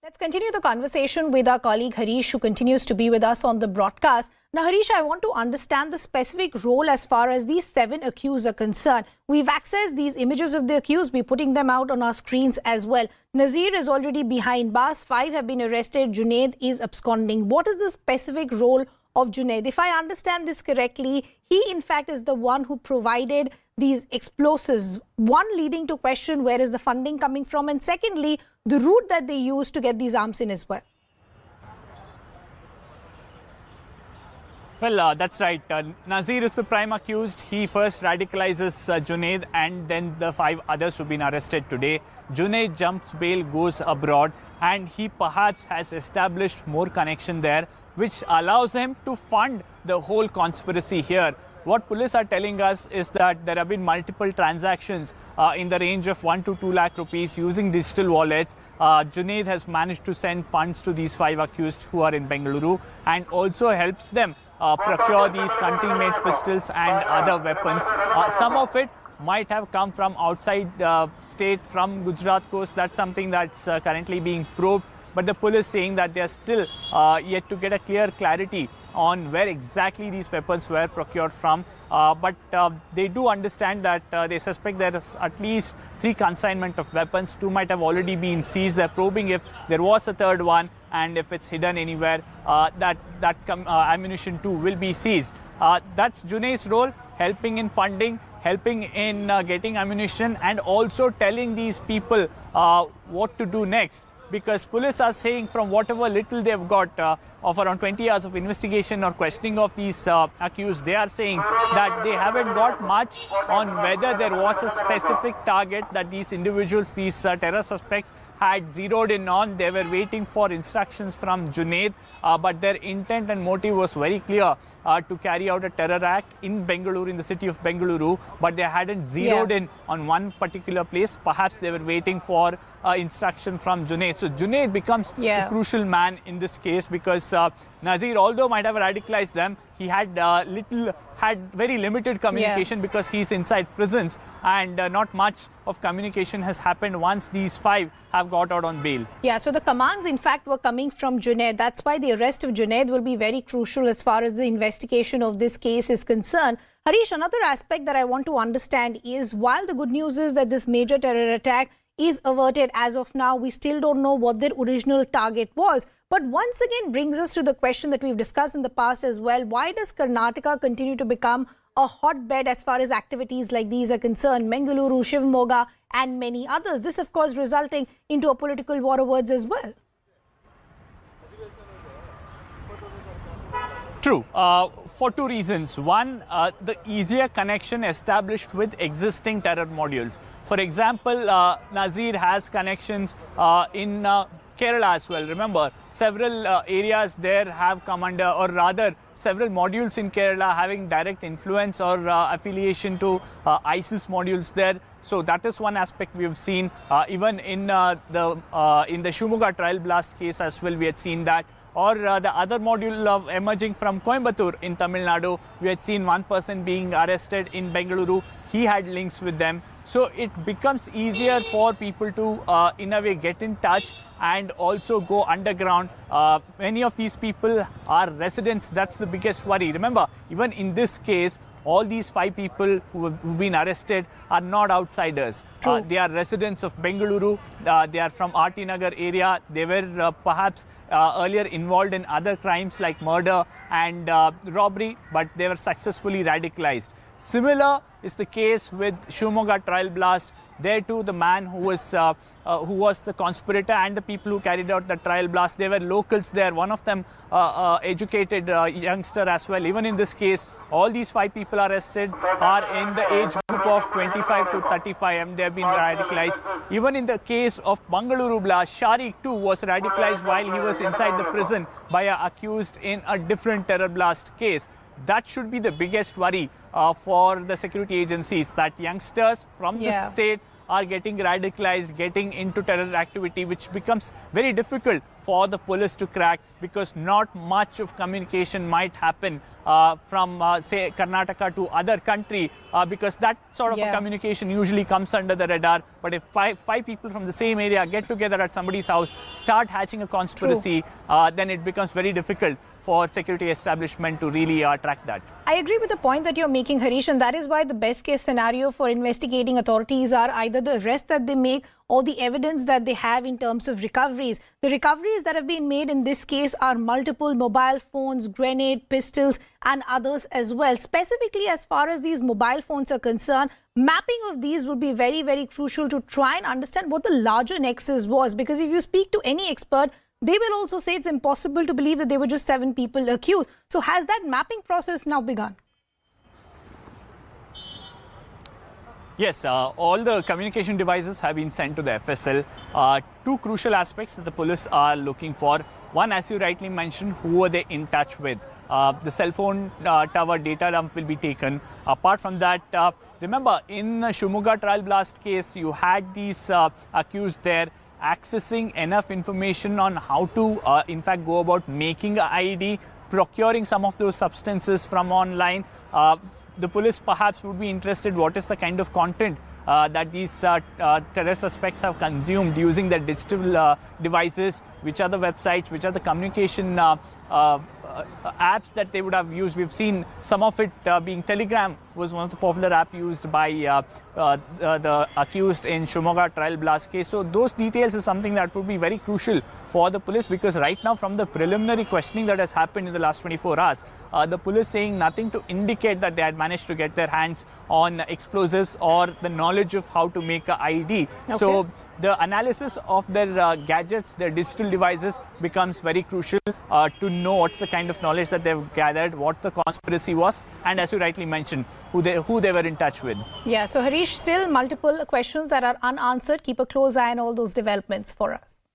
Let's continue the conversation with our colleague Harish, who continues to be with us on the broadcast. Now, Harish, I want to understand the specific role as far as these 7 accused are concerned. We've accessed these images of the accused. We're putting them out on our screens as well. Nazir is already behind bars. 5 have been arrested. Junaid is absconding. What is the specific role of Junaid? If I understand this correctly, he in fact is the one who provided these explosives. One, leading to question where is the funding coming from, and secondly, the route that they used to get these arms in as well. Well, that's right. Nazir is the prime accused. He first radicalizes Junaid, and then the 5 others who've been arrested today. Junaid jumps bail, goes abroad, and he perhaps has established more connection there, which allows him to fund the whole conspiracy here. What police are telling us is that there have been multiple transactions in the range of 1 to 2 lakh rupees using digital wallets. Junaid has managed to send funds to these 5 accused who are in Bengaluru, and also helps them procure these country-made pistols and other weapons. Some of it might have come from outside state, from Gujarat coast. That's something that's currently being probed. But the police saying that they are still yet to get a clear clarity on where exactly these weapons were procured from. But they do understand that they suspect there is at least 3 consignment of weapons. 2 might have already been seized. They're probing if there was a third one, and if it's hidden anywhere, that ammunition too will be seized. That's Junaid's role, helping in funding, helping in getting ammunition, and also telling these people what to do next. Because police are saying from whatever little they've got of around 20 hours of investigation or questioning of these accused, they are saying that they haven't got much on whether there was a specific target that these individuals, these terror suspects, had zeroed in on. They were waiting for instructions from Junaid, but their intent and motive was very clear, to carry out a terror act in Bengaluru, in the city of Bengaluru, but they hadn't zeroed in on one particular place. Perhaps they were waiting for instruction from Junaid. So Junaid becomes a crucial man in this case, because Nazir, although might have radicalized them, he had very limited communication because he's inside prisons, and not much of communication has happened once these 5 have got out on bail. Yeah, so the commands in fact were coming from Junaid. That's why the arrest of Junaid will be very crucial as far as the investigation of this case is concerned. Harish, another aspect that I want to understand is, while the good news is that this major terror attack is averted as of now, we still don't know what their original target was. But once again brings us to the question that we've discussed in the past as well. Why does Karnataka continue to become a hotbed as far as activities like these are concerned? Mangalore, Shivamogga and many others. This, of course, resulting into a political war of words as well. True, for 2 reasons. One, the easier connection established with existing terror modules. For example, Nazir has connections in Kerala as well. Remember, several areas there have come under, or rather several modules in Kerala having direct influence or affiliation to ISIS modules there. So that is one aspect we have seen. Even in the Shivamogga trial blast case as well, we had seen that. Or the other module of emerging from Coimbatore in Tamil Nadu, we had seen one person being arrested in Bengaluru. He had links with them. So it becomes easier for people to, in a way, get in touch and also go underground. Many of these people are residents. That's the biggest worry. Remember, even in this case, all these 5 people who've been arrested are not outsiders. They are residents of Bengaluru. They are from RT Nagar area. They were perhaps earlier involved in other crimes like murder and robbery, but they were successfully radicalized. Similar is the case with Shivamogga trial blast. There too, the man who was the conspirator and the people who carried out the trial blast, they were locals there. One of them educated youngster as well. Even in this case, all these 5 people arrested are in the age group of 25 to 35, and they have been radicalized. Even in the case of Mangalore blast, Sharik too was radicalized while he was inside the prison by an accused in a different terror blast case. That should be the biggest worry for the security agencies, that youngsters from the state are getting radicalized, getting into terror activity, which becomes very difficult for the police to crack, because not much of communication might happen from, say, Karnataka to other country, because that sort of a communication usually comes under the radar. But if five people from the same area get together at somebody's house, start hatching a conspiracy, then it becomes very difficult for security establishment to really track that. I agree with the point that you're making, Harish, and that is why the best case scenario for investigating authorities are either the arrest that they make or the evidence that they have in terms of recoveries. The recoveries that have been made in this case are multiple mobile phones, grenade, pistols and others as well. Specifically, as far as these mobile phones are concerned, mapping of these would be very, very crucial to try and understand what the larger nexus was. Because if you speak to any expert, they will also say it's impossible to believe that there were just 7 people accused. So has that mapping process now begun? Yes, all the communication devices have been sent to the FSL. Two crucial aspects that the police are looking for. One, as you rightly mentioned, who are they in touch with? The cell phone tower data dump will be taken. Apart from that, remember, in the Shimoga trial blast case, you had these accused there accessing enough information on how to, in fact, go about making an IED, procuring some of those substances from online. The police perhaps would be interested what is the kind of content that these terror suspects have consumed using their digital devices, which are the websites, which are the communication apps that they would have used. We've seen some of it being Telegram was one of the popular apps used by the accused in Shimoga trial blast case. So those details is something that would be very crucial for the police, because right now from the preliminary questioning that has happened in the last 24 hours, the police saying nothing to indicate that they had managed to get their hands on explosives or the knowledge of how to make an IED. Okay. So the analysis of their gadgets, their digital devices becomes very crucial to know what's the kind of knowledge that they've gathered, what the conspiracy was, and as you rightly mentioned, who they were in touch with. Yeah, so Harish, still multiple questions that are unanswered. Keep a close eye on all those developments for us.